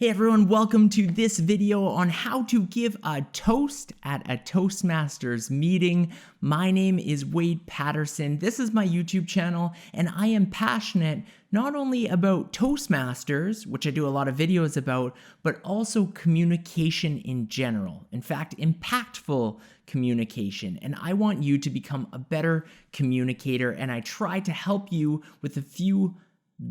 Hey everyone, welcome to this video on how to give a toast at a Toastmasters meeting. My name is Wade Patterson. This is my YouTube channel, and I am passionate not only about Toastmasters, which I do a lot of videos about, but also communication in general. In fact, impactful communication. And I want you to become a better communicator, and I try to help you with a few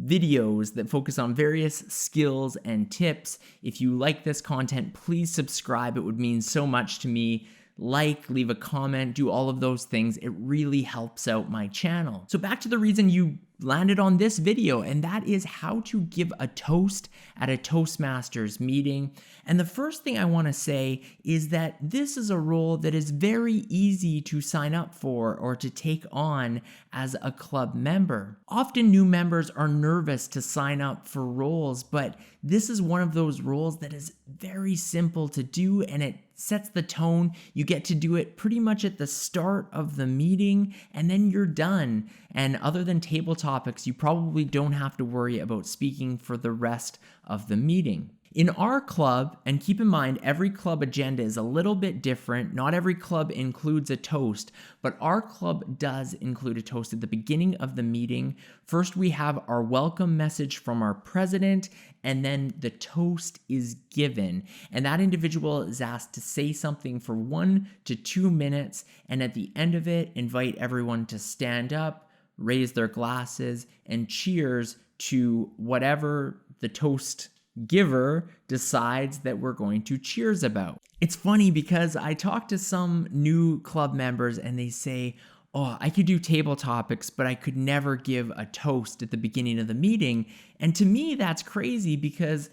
videos that focus on various skills and tips. If you like this content, please subscribe. It would mean so much to me. Like, leave a comment, do all of those things. It really helps out my channel. So back to the reason you landed on this video, and that is how to give a toast at a Toastmasters meeting. And the first thing I want to say is that this is a role that is very easy to sign up for or to take on as a club member. Often new members are nervous to sign up for roles, but this is one of those roles that is very simple to do, and it sets the tone. You get to do it pretty much at the start of the meeting, and then you're done. And other than table topics, you probably don't have to worry about speaking for the rest of the meeting. In our club, and keep in mind, every club agenda is a little bit different. Not every club includes a toast, but our club does include a toast at the beginning of the meeting. First, we have our welcome message from our president, and then the toast is given. And that individual is asked to say something for 1 to 2 minutes, and at the end of it, invite everyone to stand up, raise their glasses, and cheers to whatever the toast giver decides that we're going to cheers about. It's funny because I talk to some new club members and they say, oh, I could do table topics, but I could never give a toast at the beginning of the meeting. And to me, that's crazy because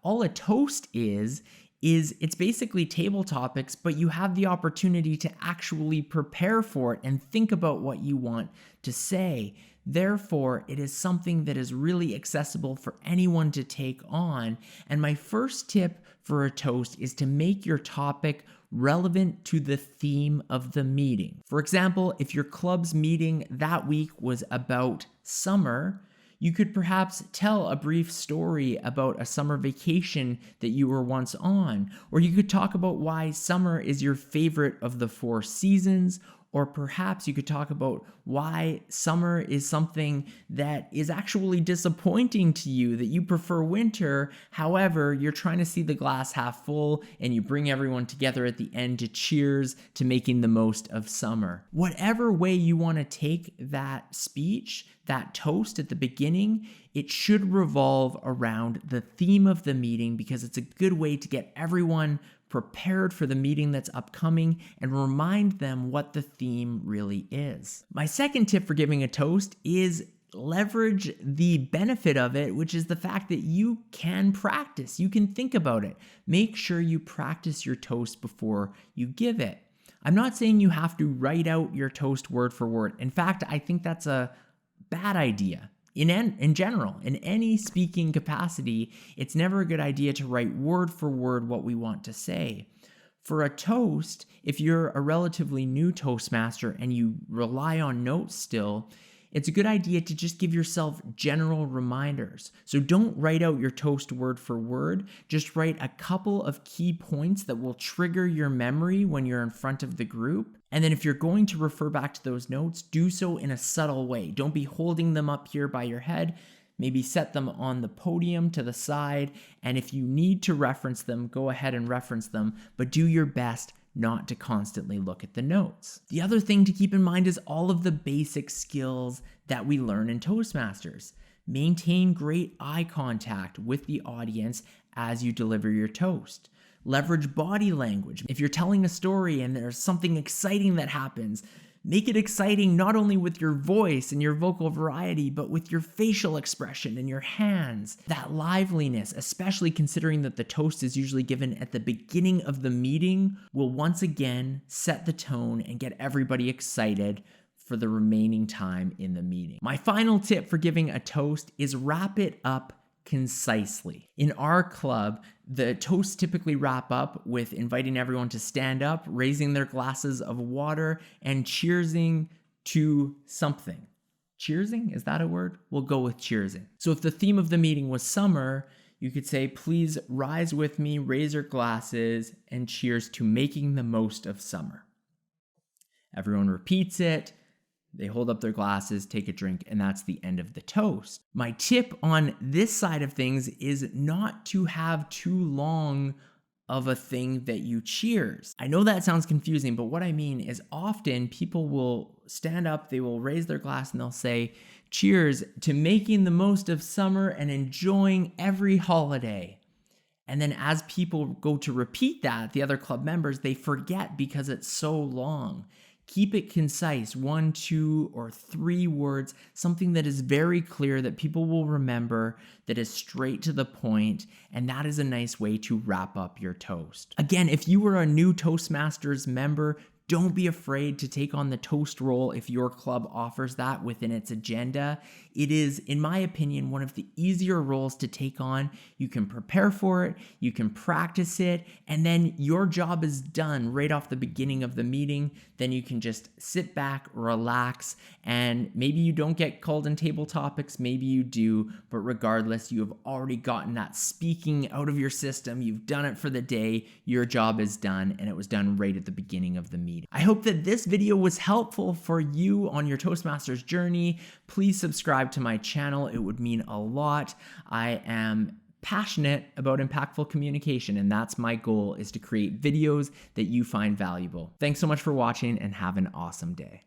all a toast is it's basically table topics, but you have the opportunity to actually prepare for it and think about what you want to say. Therefore, it is something that is really accessible for anyone to take on. And my first tip for a toast is to make your topic relevant to the theme of the meeting. For example, if your club's meeting that week was about summer, you could perhaps tell a brief story about a summer vacation that you were once on, or you could talk about why summer is your favorite of the 4 seasons, or perhaps you could talk about why summer is something that is actually disappointing to you, that you prefer winter. However, you're trying to see the glass half full and you bring everyone together at the end to cheers to making the most of summer. Whatever way you want to take that speech, that toast at the beginning, it should revolve around the theme of the meeting because it's a good way to get everyone prepared for the meeting that's upcoming and remind them what the theme really is. My second tip for giving a toast is leverage the benefit of it, which is the fact that you can practice. You can think about it. Make sure you practice your toast before you give it. I'm not saying you have to write out your toast word for word. In fact, I think that's a bad idea. In general, in any speaking capacity, it's never a good idea to write word for word what we want to say. For a toast, if you're a relatively new Toastmaster and you rely on notes still, it's a good idea to just give yourself general reminders. So don't write out your toast word for word. Just write a couple of key points that will trigger your memory when you're in front of the group. And then if you're going to refer back to those notes, do so in a subtle way. Don't be holding them up here by your head. Maybe set them on the podium to the side. And if you need to reference them, go ahead and reference them, but do your best not to constantly look at the notes. The other thing to keep in mind is all of the basic skills that we learn in Toastmasters. Maintain great eye contact with the audience as you deliver your toast. Leverage body language. If you're telling a story and there's something exciting that happens, make it exciting not only with your voice and your vocal variety, but with your facial expression and your hands. That liveliness, especially considering that the toast is usually given at the beginning of the meeting, will once again set the tone and get everybody excited for the remaining time in the meeting. My final tip for giving a toast is wrap it up concisely. In our club, the toasts typically wrap up with inviting everyone to stand up, raising their glasses of water, and cheersing to something. Cheersing? Is that a word? We'll go with cheersing. So if the theme of the meeting was summer, you You could say, please rise with me, raise your glasses, and cheers to making the most of summer. Everyone repeats it. They hold up their glasses, take a drink, and that's the end of the toast. My tip on this side of things is not to have too long of a thing that you cheers. I know that sounds confusing, but what I mean is often people will stand up, they will raise their glass, and they'll say, cheers to making the most of summer and enjoying every holiday. And then as people go to repeat that, the other club members, they forget because it's so long. Keep it concise, 1, 2, or 3 words, something that is very clear that people will remember, that is straight to the point, and that is a nice way to wrap up your toast. Again, if you are a new Toastmasters member, don't be afraid to take on the toast role if your club offers that within its agenda. It is, in my opinion, one of the easier roles to take on. You can prepare for it, you can practice it, and then your job is done right off the beginning of the meeting. Then you can just sit back, relax, and maybe you don't get called in table topics, maybe you do, but regardless, you have already gotten that speaking out of your system. You've done it for the day, your job is done, and it was done right at the beginning of the meeting. I hope that this video was helpful for you on your Toastmasters journey. Please subscribe to my channel. It would mean a lot. I am passionate about impactful communication, and that's my goal, is to create videos that you find valuable. Thanks so much for watching, and have an awesome day.